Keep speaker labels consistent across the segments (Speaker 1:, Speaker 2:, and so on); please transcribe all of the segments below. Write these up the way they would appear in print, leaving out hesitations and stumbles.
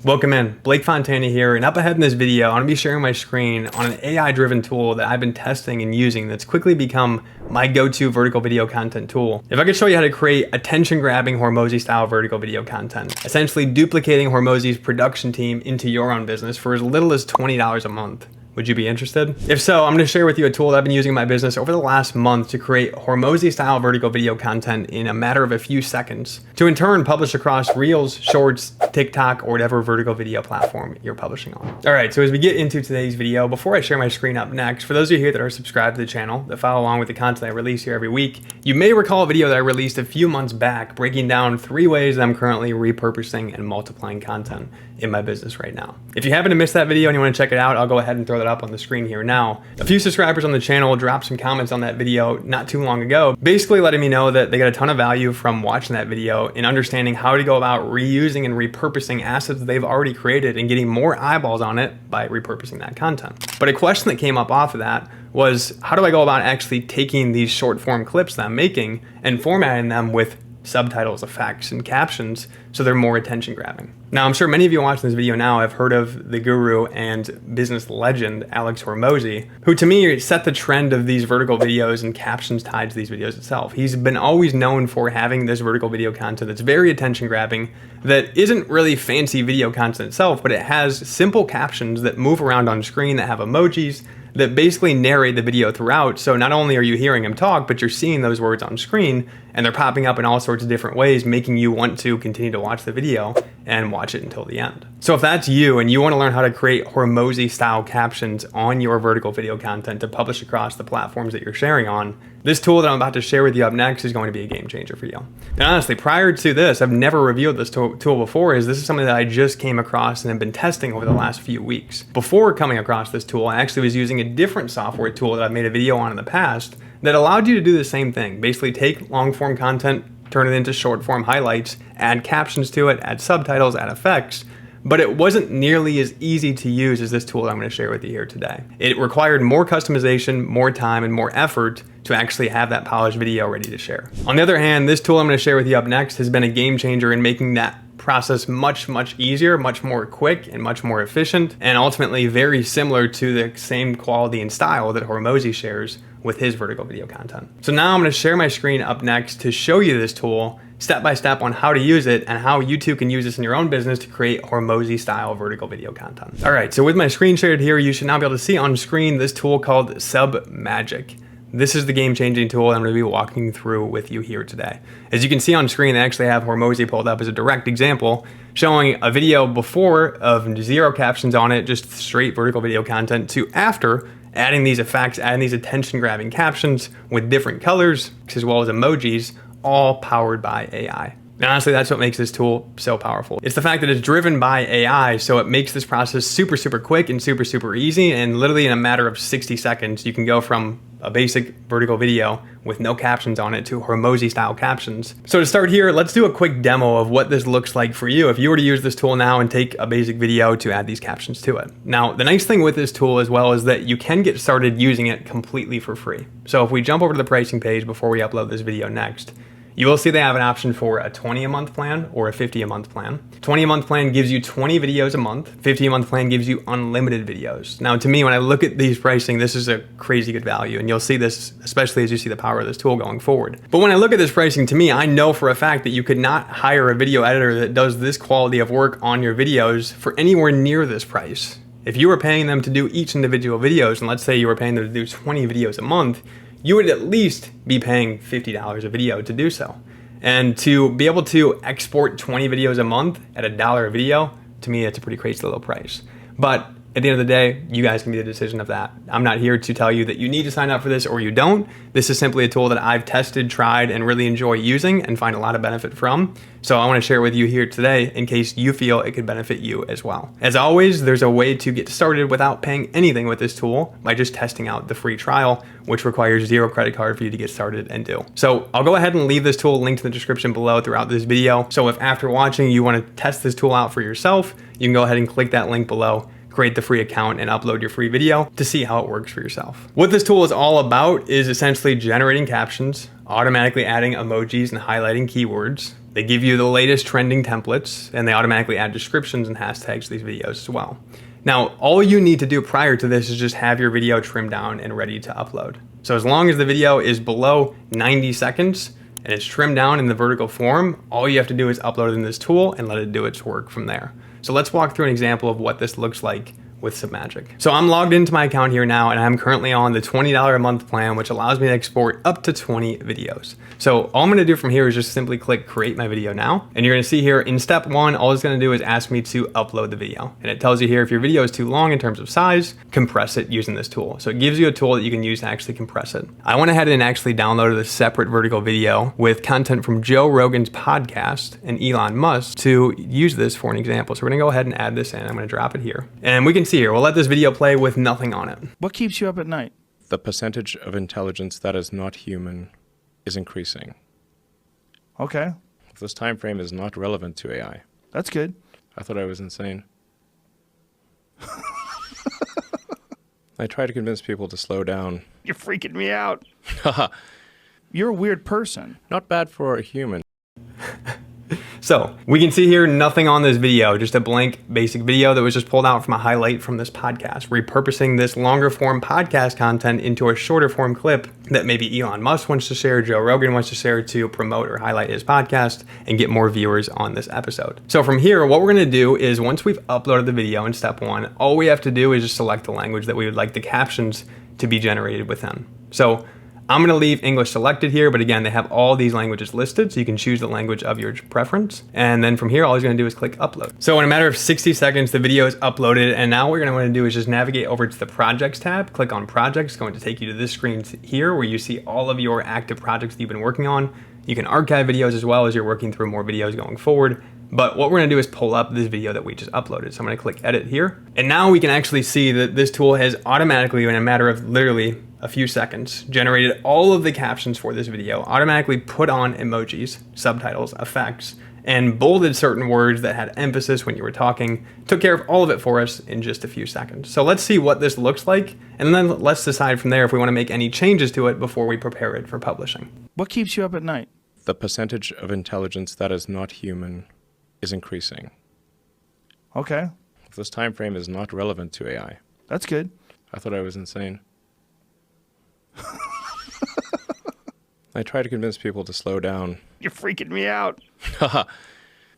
Speaker 1: Welcome in, Blake Fontana here, and up ahead in this video, I'm going to be sharing my screen on an AI-driven tool that I've been testing and using that's quickly become my go-to vertical video content tool. If I could show you how to create attention-grabbing Hormozi-style vertical video content, essentially duplicating Hormozi's production team into your own business for as little as $20 a month. Would you be interested? If so, I'm going to share with you a tool that I've been using in my business over the last month to create Hormozi-style vertical video content in a matter of a few seconds, to in turn publish across Reels, Shorts, TikTok, or whatever vertical video platform you're publishing on. All right, so as we get into today's video, before I share my screen up next, for those of you here that are subscribed to the channel, that follow along with the content I release here every week, you may recall a video that I released a few months back breaking down 3 ways that I'm currently repurposing and multiplying content in my business right now. If you happen to miss that video and you want to check it out, I'll go ahead and throw that up on the screen here now. A few subscribers on the channel dropped some comments on that video not too long ago, basically letting me know that they got a ton of value from watching that video and understanding how to go about reusing and repurposing assets that they've already created and getting more eyeballs on it by repurposing that content. But a question that came up off of that was, how do I go about actually taking these short form clips that I'm making and formatting them with subtitles, effects, and captions so they're more attention grabbing? Now, I'm sure many of you watching this video now have heard of the guru and business legend, Alex Hormozi, who to me set the trend of these vertical videos and captions tied to these videos itself. He's been always known for having this vertical video content that's very attention grabbing, that isn't really fancy video content itself, but it has simple captions that move around on screen that have emojis that basically narrate the video throughout. So not only are you hearing him talk, but you're seeing those words on screen and they're popping up in all sorts of different ways, making you want to continue to watch the video and watch it until the end. So if that's you and you want to learn how to create Hormozi style captions on your vertical video content to publish across the platforms that you're sharing on, this tool that I'm about to share with you up next is going to be a game changer for you. And honestly, prior to this, I've never reviewed this tool before, as this is something that I just came across and have been testing over the last few weeks. Before coming across this tool, I actually was using a different software tool that I've made a video on in the past that allowed you to do the same thing. Basically take long form content, turn it into short form highlights, add captions to it, add subtitles, add effects, but it wasn't nearly as easy to use as this tool that I'm going to share with you here today. It required more customization, more time, and more effort to actually have that polished video ready to share. On the other hand, this tool I'm going to share with you up next has been a game changer in making that process much easier, much more quick, and much more efficient, and ultimately very similar to the same quality and style that Hormozi shares with his vertical video content. So now I'm going to share my screen up next to show you this tool step by step on how to use it and how you too can use this in your own business to create Hormozi style vertical video content. All right, so with my screen shared here, you should now be able to see on screen this tool called Submagic. This is the game-changing tool I'm going to be walking through with you here today. As you can see on screen, they actually have Hormozi pulled up as a direct example, showing a video before of 0 captions on it, just straight vertical video content, to after adding these effects, adding these attention-grabbing captions with different colors, as well as emojis, all powered by AI. And honestly, that's what makes this tool so powerful. It's the fact that it's driven by AI, so it makes this process super quick and super easy, and literally in a matter of 60 seconds, you can go from a basic vertical video with no captions on it to Hormozi style captions. So to start here, let's do a quick demo of what this looks like for you if you were to use this tool now and take a basic video to add these captions to it. Now, the nice thing with this tool as well is that you can get started using it completely for free. So if we jump over to the pricing page before we upload this video next, you will see they have an option for a 20 a month plan or a 50 a month plan. 20 a month plan gives you 20 videos a month. 50 a month plan gives you unlimited videos. Now, to me, when I look at these pricing, this is a crazy good value, and you'll see this, especially as you see the power of this tool going forward. But when I look at this pricing, to me, I know for a fact that you could not hire a video editor that does this quality of work on your videos for anywhere near this price. If you were paying them to do each individual videos, and let's say you were paying them to do 20 videos a month, you would at least be paying $50 a video to do so. And to be able to export 20 videos a month at $1 a video, to me, it's a pretty crazy little price. But at the end of the day, you guys can be the decision of that. I'm not here to tell you that you need to sign up for this or you don't. This is simply a tool that I've tested, tried, and really enjoy using and find a lot of benefit from. So I want to share with you here today in case you feel it could benefit you as well. As always, there's a way to get started without paying anything with this tool by just testing out the free trial, which requires 0 credit card for you to get started and do. So I'll go ahead and leave this tool linked in the description below throughout this video. So if after watching you want to test this tool out for yourself, you can go ahead and click that link below, create the free account, and upload your free video to see how it works for yourself. What this tool is all about is essentially generating captions, automatically adding emojis and highlighting keywords, They give you the latest trending templates, and they automatically add descriptions and hashtags to these videos as well. Now, all you need to do prior to this is just have your video trimmed down and ready to upload. So as long as the video is below 90 seconds and it's trimmed down in the vertical form, all you have to do is upload it in this tool and let it do its work from there. So let's walk through an example of what this looks like with Submagic. So I'm logged into my account here now, and I'm currently on the $20 a month plan, which allows me to export up to 20 videos. So all I'm gonna do from here is just simply click create my video now. And you're gonna see here in step one, all it's gonna do is ask me to upload the video. And it tells you here, if your video is too long in terms of size, compress it using this tool. So it gives you a tool that you can use to actually compress it. I went ahead and actually downloaded a separate vertical video with content from Joe Rogan's podcast and Elon Musk to use this for an example. So we're gonna go ahead and add this in. I'm gonna drop it here. And we can see here, we'll let this video play with nothing on it.
Speaker 2: What keeps you up at night?
Speaker 3: The percentage of intelligence that is not human is increasing.
Speaker 2: Okay,
Speaker 3: This time frame is not relevant to AI.
Speaker 2: that's good.
Speaker 3: I thought I was insane. I try to convince people to slow down.
Speaker 2: You're freaking me out. You're a weird person.
Speaker 3: Not bad for a human.
Speaker 1: So we can see here nothing on this video, just a blank basic video that was just pulled out from a highlight from this podcast, repurposing this longer form podcast content into a shorter form clip that maybe Elon Musk wants to share, Joe Rogan wants to share to promote or highlight his podcast and get more viewers on this episode. So from here, what we're gonna do is once we've uploaded the video in step one, all we have to do is just select the language that we would like the captions to be generated within. So I'm gonna leave English selected here, but again, they have all these languages listed, so you can choose the language of your preference. And then from here, all you're gonna do is click upload. So in a matter of 60 seconds, the video is uploaded, and now what you're gonna wanna do is just navigate over to the projects tab, click on projects, it's going to take you to this screen here where you see all of your active projects that you've been working on. You can archive videos as well as you're working through more videos going forward. But what we're gonna do is pull up this video that we just uploaded. So I'm gonna click edit here. And now we can actually see that this tool has automatically, in a matter of literally a few seconds, generated all of the captions for this video, automatically put on emojis, subtitles, effects, and bolded certain words that had emphasis when you were talking, took care of all of it for us in just a few seconds. So let's see what this looks like, and then let's decide from there if we wanna make any changes to it before we prepare it for publishing.
Speaker 2: What keeps you up at night?
Speaker 3: The percentage of intelligence that is not human is increasing.
Speaker 2: Okay,
Speaker 3: This time frame is not relevant to AI.
Speaker 2: that's good.
Speaker 3: I thought I was insane. I try to convince people to slow down.
Speaker 2: You're freaking me out.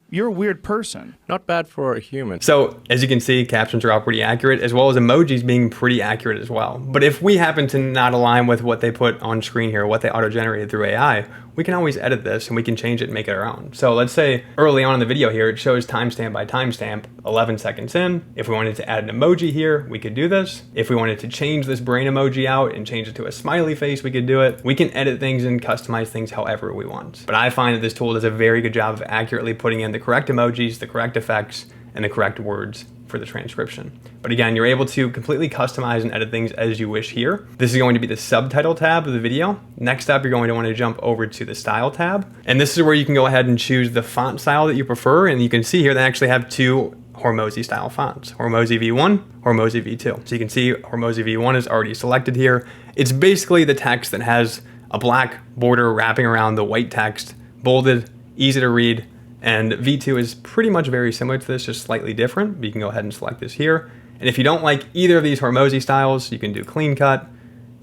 Speaker 2: You're a weird person.
Speaker 3: Not bad for a human.
Speaker 1: So as you can see, captions are all pretty accurate, as well as emojis being pretty accurate as well. But if we happen to not align with what they put on screen here, what they auto-generated through AI, we can always edit this and we can change it and make it our own. So let's say early on in the video here, it shows timestamp by timestamp, 11 seconds in. If we wanted to add an emoji here, we could do this. If we wanted to change this brain emoji out and change it to a smiley face, we could do it. We can edit things and customize things however we want. But I find that this tool does a very good job of accurately putting in the correct emojis, the correct effects, and the correct words for the transcription. But again, you're able to completely customize and edit things as you wish here. This is going to be the subtitle tab of the video. Next up, you're going to want to jump over to the style tab. And this is where you can go ahead and choose the font style that you prefer. And you can see here they actually have two Hormozi style fonts, Hormozi V1, Hormozi V2. So you can see Hormozi V1 is already selected here. It's basically the text that has a black border wrapping around the white text, bolded, easy to read, and V2 is pretty much very similar to this, just slightly different. But you can go ahead and select this here. And if you don't like either of these Hormozi styles, you can do clean cut,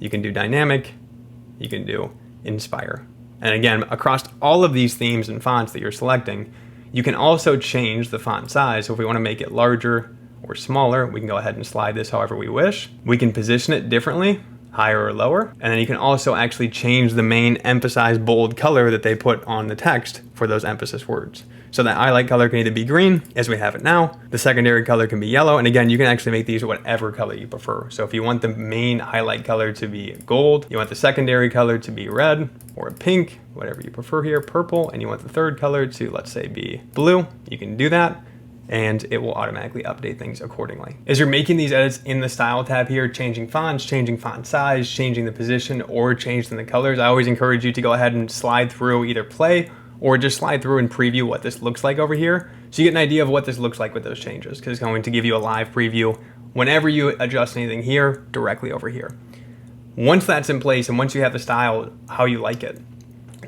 Speaker 1: you can do dynamic, you can do inspire. And again, across all of these themes and fonts that you're selecting, you can also change the font size. So if we want to make it larger or smaller, we can go ahead and slide this however we wish. We can position it differently, higher or lower. And then you can also actually change the main emphasized bold color that they put on the text for those emphasis words. So that highlight color can either be green, as we have it now. The secondary color can be yellow. And again, you can actually make these whatever color you prefer. So if you want the main highlight color to be gold, you want the secondary color to be red or pink, whatever you prefer here, purple, and you want the third color to, let's say, be blue, you can do that, and it will automatically update things accordingly. As you're making these edits in the style tab here, changing fonts, changing font size, changing the position, or changing the colors, I always encourage you to go ahead and slide through, either play or just slide through and preview what this looks like over here, so you get an idea of what this looks like with those changes, because it's going to give you a live preview whenever you adjust anything here directly over here. Once that's in place and once you have the style how you like it,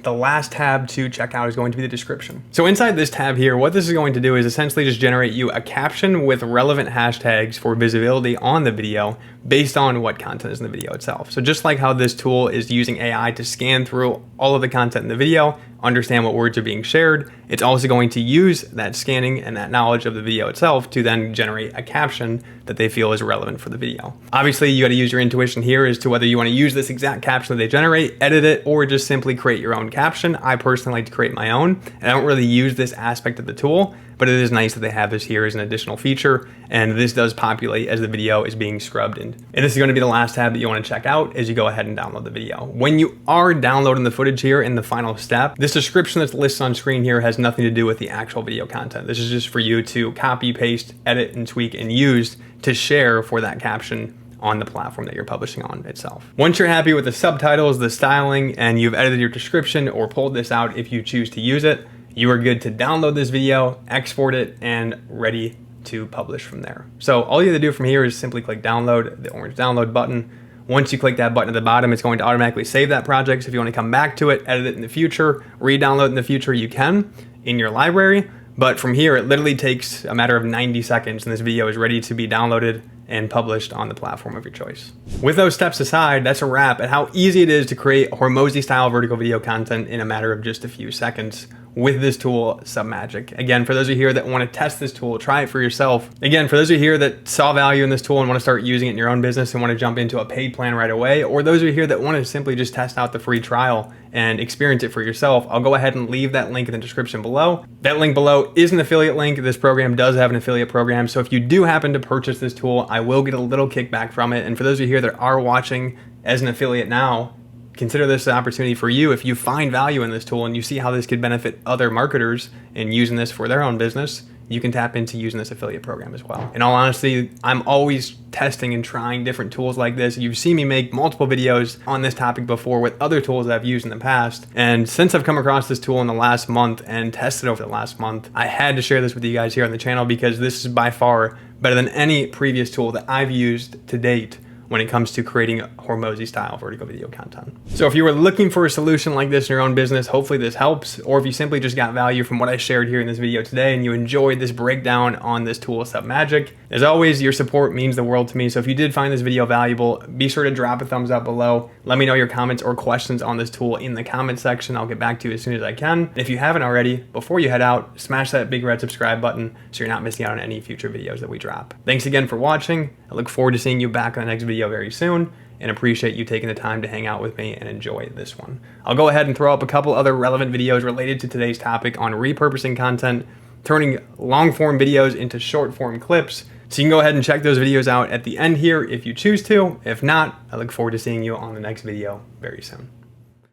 Speaker 1: the last tab to check out is going to be the description. So inside this tab here, what this is going to do is essentially just generate you a caption with relevant hashtags for visibility on the video based on what content is in the video itself. So just like how this tool is using AI to scan through all of the content in the video, understand what words are being shared, it's also going to use that scanning and that knowledge of the video itself to then generate a caption that they feel is relevant for the video. Obviously, you got to use your intuition here as to whether you want to use this exact caption that they generate, edit it, or just simply create your own caption. I personally like to create my own, and I don't really use this aspect of the tool, but it is nice that they have this here as an additional feature, and this does populate as the video is being scrubbed in. And this is going to be the last tab that you want to check out as you go ahead and download the video. When you are downloading the footage here in the final step, this description that's listed on screen here has nothing to do with the actual video content. This is just for you to copy, paste, edit, and tweak and use to share for that caption on the platform that you're publishing on itself. Once you're happy with the subtitles, the styling, and you've edited your description or pulled this out if you choose to use it, you are good to download this video, export it, and ready to publish from there. So all you have to do from here is simply click download, the orange download button. Once you click that button at the bottom, it's going to automatically save that project. So if you want to come back to it, edit it in the future, re-download in the future, you can in your library. But from here, it literally takes a matter of 90 seconds and this video is ready to be downloaded and published on the platform of your choice. With those steps aside, that's a wrap at how easy it is to create Hormozi style vertical video content in a matter of just a few seconds with this tool, Submagic. Again, for those of you here that want to test this tool, try it for yourself. Again, for those of you here that saw value in this tool and want to start using it in your own business and want to jump into a paid plan right away, or those of you here that want to simply just test out the free trial and experience it for yourself, I'll go ahead and leave that link in the description below. That link below is an affiliate link. This program does have an affiliate program. So if you do happen to purchase this tool, I will get a little kickback from it. And for those of you here that are watching as an affiliate now, consider this an opportunity for you. If you find value in this tool and you see how this could benefit other marketers in using this for their own business, you can tap into using this affiliate program as well. In all honesty, I'm always testing and trying different tools like this. You've seen me make multiple videos on this topic before with other tools that I've used in the past. And since I've come across this tool in the last month and tested over the last month, I had to share this with you guys here on the channel because this is by far better than any previous tool that I've used to date when it comes to creating Hormozi style vertical video content. So if you were looking for a solution like this in your own business, hopefully this helps. Or if you simply just got value from what I shared here in this video today and you enjoyed this breakdown on this tool, Submagic, as always, your support means the world to me. So if you did find this video valuable, be sure to drop a thumbs up below. Let me know your comments or questions on this tool in the comment section. I'll get back to you as soon as I can. And if you haven't already, before you head out, smash that big red subscribe button so you're not missing out on any future videos that we drop. Thanks again for watching. I look forward to seeing you back on the next video very soon and appreciate you taking the time to hang out with me and enjoy this one. I'll go ahead and throw up a couple other relevant videos related to today's topic on repurposing content, turning long form videos into short form clips. So you can go ahead and check those videos out at the end here if you choose to. If not, I look forward to seeing you on the next video very soon.